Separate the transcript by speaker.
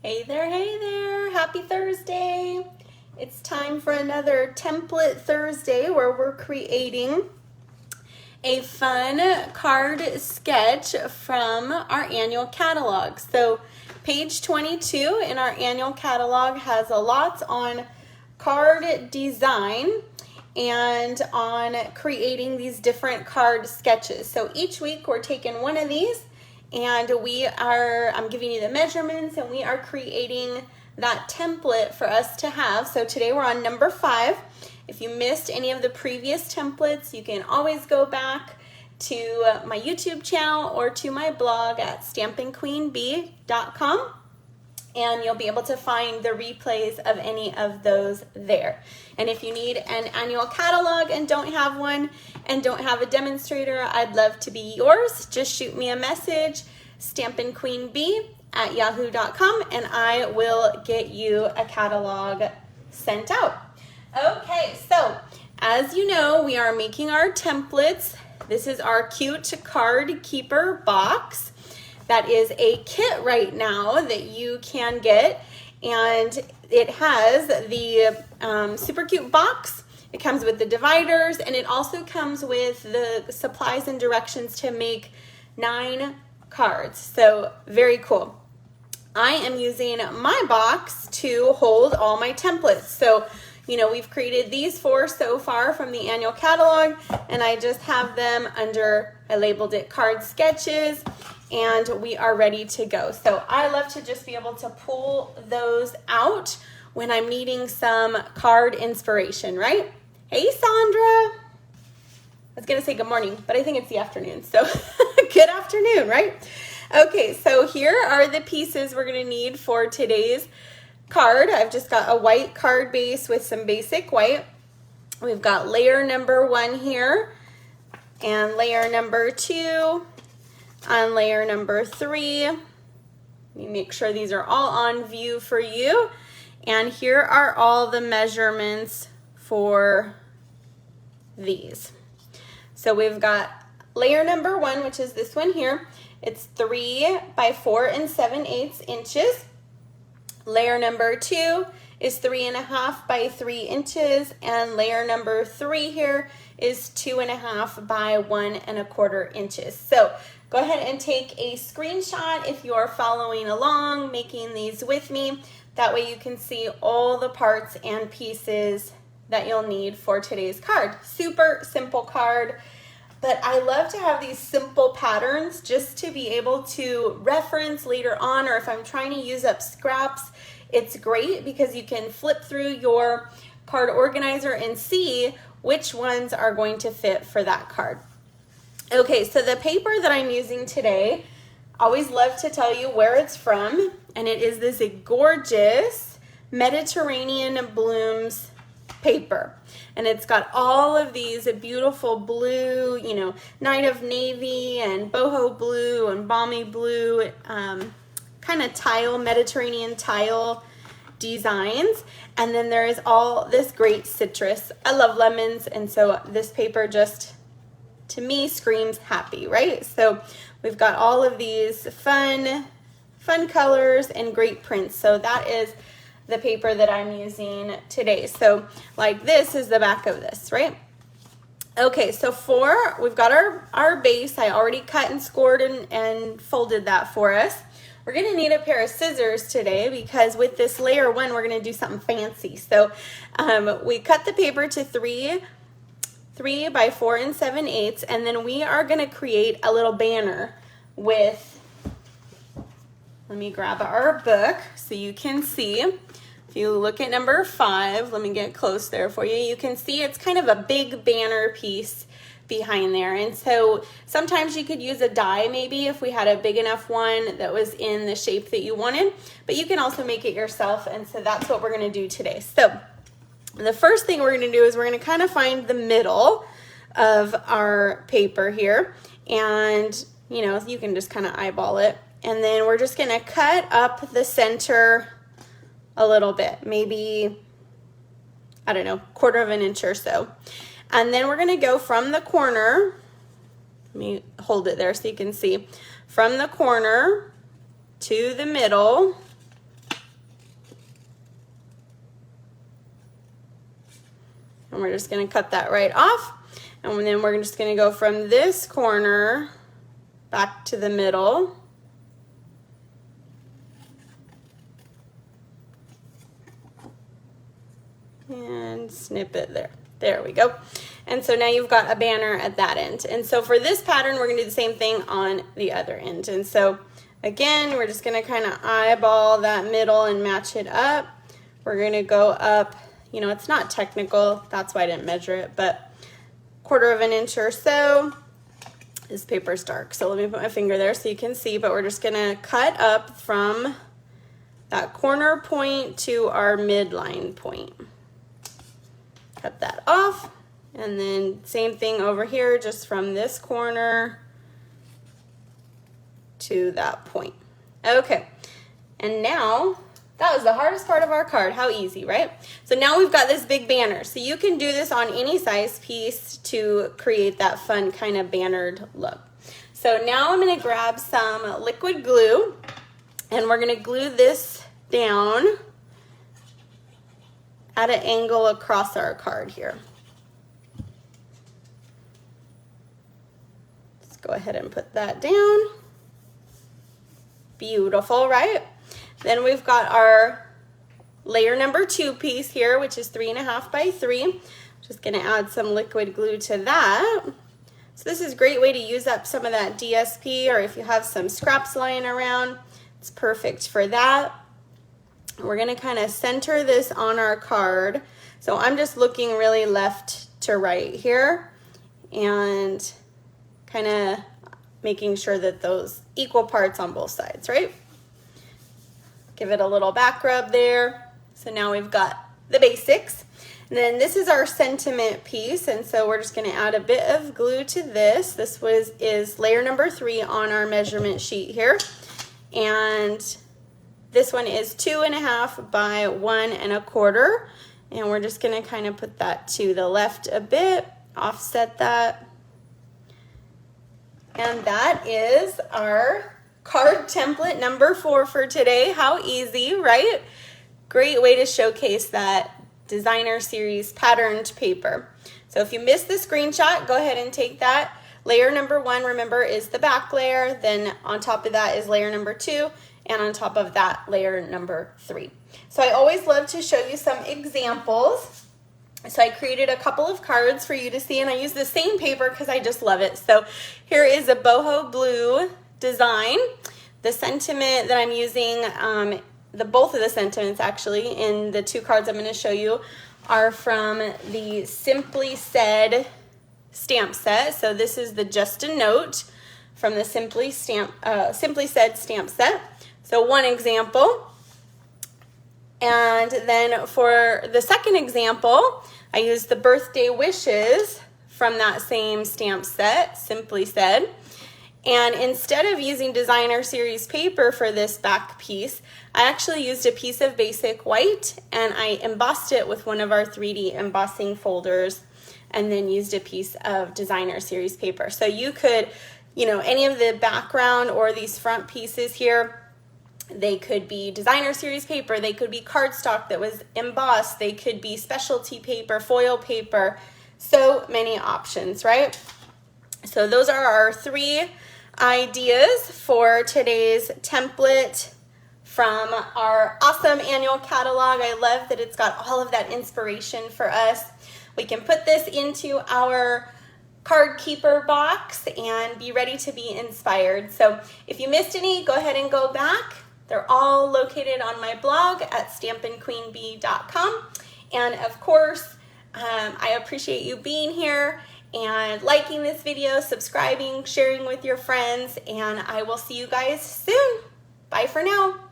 Speaker 1: Hey there, happy Thursday. It's time for another Template Thursday where we're creating a fun card sketch from our annual catalog. So page 22 in our annual catalog has a lot on card design and on creating these different card sketches. So each week we're taking one of these and I'm giving you the measurements and we are creating that template for us to have. So today we're on number 5. If you missed any of the previous templates, you can always go back to my YouTube channel or to my blog at stampinqueenbee.com and you'll be able to find the replays of any of those there. And if you need an annual catalog and don't have one and don't have a demonstrator, I'd love to be yours. Just shoot me a message, stampinqueenbee@yahoo.com, and I will get you a catalog sent out. Okay, so as you know, we are making our templates. This is our cute card keeper box. That is a kit right now that you can get, and it has the super cute box. It comes with the dividers, and it also comes with the supplies and directions to make 9 cards. So very cool. I am using my box to hold all my templates. So, you know, we've created these 4 so far from the annual catalog, and I just have them I labeled it card sketches, and we are ready to go. So I love to just be able to pull those out when I'm needing some card inspiration, right? Hey, Sandra. I was gonna say good morning, but I think it's the afternoon, so good afternoon, right? Okay, so here are the pieces we're gonna need for today's card. I've just got a white card base with some basic white. We've got layer number 1 here, and layer number 2, on layer number 3. Let me make sure these are all on view for you. And here are all the measurements for these. So we've got layer number 1, which is this one here. It's 3 by 4 7/8 inches. Layer number 2 is 3.5 by 3 inches, and layer number 3 here is 2.5 by 1.25 inches. So go ahead and take a screenshot if you're following along, making these with me. That way you can see all the parts and pieces that you'll need for today's card. Super simple card, but I love to have these simple patterns just to be able to reference later on, or if I'm trying to use up scraps, it's great because you can flip through your card organizer and see which ones are going to fit for that card. Okay, so the paper that I'm using today, always love to tell you where it's from, and it is this gorgeous Mediterranean Blooms paper. And it's got all of these beautiful blue, you know, Night of Navy and boho blue and balmy blue, kind of tile, Mediterranean tile designs. And then there is all this great citrus. I love lemons, and so this paper just, to me, screams happy, right? So we've got all of these fun colors and great prints. So that is the paper that I'm using today. So like this is the back of this, right? Okay, so we've got our base. I already cut and scored and folded that for us. We're gonna need a pair of scissors today because with this layer 1, we're gonna do something fancy. So we cut the paper to 3 by 4 7/8, and then we are gonna create a little banner with, let me grab our book so you can see. If you look at number 5, let me get close there for you. You can see it's kind of a big banner piece behind there. And so sometimes you could use a die maybe if we had a big enough one that was in the shape that you wanted, but you can also make it yourself. And so that's what we're gonna do today. So the first thing we're gonna do is we're gonna kind of find the middle of our paper here. And you know, you can just kind of eyeball it. And then we're just gonna cut up the center a little bit, maybe, I don't know, 1/4 inch or so. And then we're gonna go from the corner, let me hold it there so you can see, from the corner to the middle, And we're just gonna cut that right off. And then we're just gonna go from this corner back to the middle. And snip it there. There we go. And so now you've got a banner at that end. And so for this pattern, we're gonna do the same thing on the other end. And so again, we're just gonna kind of eyeball that middle and match it up. We're gonna go up, you know, it's not technical, that's why I didn't measure it, but 1/4 of an inch or so. This paper's dark, so let me put my finger there so you can see, but we're just gonna cut up from that corner point to our midline point. Cut that off, and then same thing over here, just from this corner to that point. Okay, and now, that was the hardest part of our card. How easy, right? So now we've got this big banner. So you can do this on any size piece to create that fun kind of bannered look. So now I'm gonna grab some liquid glue, and we're gonna glue this down at an angle across our card here. Let's go ahead and put that down. Beautiful, right? Then we've got our layer number 2 piece here, which is 3.5 by 3. Just gonna add some liquid glue to that. So this is a great way to use up some of that DSP, or if you have some scraps lying around, it's perfect for that. We're gonna kind of center this on our card. So I'm just looking really left to right here and kind of making sure that those equal parts on both sides, right? Give it a little back rub there. So now we've got the basics. And then this is our sentiment piece, and so we're just gonna add a bit of glue to this. This is layer number 3 on our measurement sheet here. And this one is 2.5 by 1.25. And we're just gonna kind of put that to the left a bit, offset that. And that is our card template number 4 for today. How easy, right? Great way to showcase that designer series patterned paper. So if you missed the screenshot, go ahead and take that. Layer number 1, remember, is the back layer. Then on top of that is layer number 2. And on top of that, layer number 3. So I always love to show you some examples. So I created a couple of cards for you to see, and I use the same paper because I just love it. So here is a boho blue design. The sentiment that I'm using, both of the sentiments actually in the 2 cards I'm going to show you are from the Simply Said stamp set. So this is the Just a Note from the Simply Said stamp set. So one example. And then for the second example, I used the Birthday Wishes from that same stamp set, Simply Said. And instead of using designer series paper for this back piece, I actually used a piece of basic white and I embossed it with one of our 3D embossing folders, and then used a piece of designer series paper. So you could, you know, any of the background or these front pieces here, they could be designer series paper, they could be cardstock that was embossed, they could be specialty paper, foil paper, so many options, right? So those are our 3 ideas for today's template from our awesome annual catalog. I love that it's got all of that inspiration for us. We can put this into our card keeper box and be ready to be inspired. So if you missed any, go ahead and go back. They're all located on my blog at stampinqueenbee.com. And of course, I appreciate you being here and liking this video, subscribing, sharing with your friends, and I will see you guys soon. Bye for now.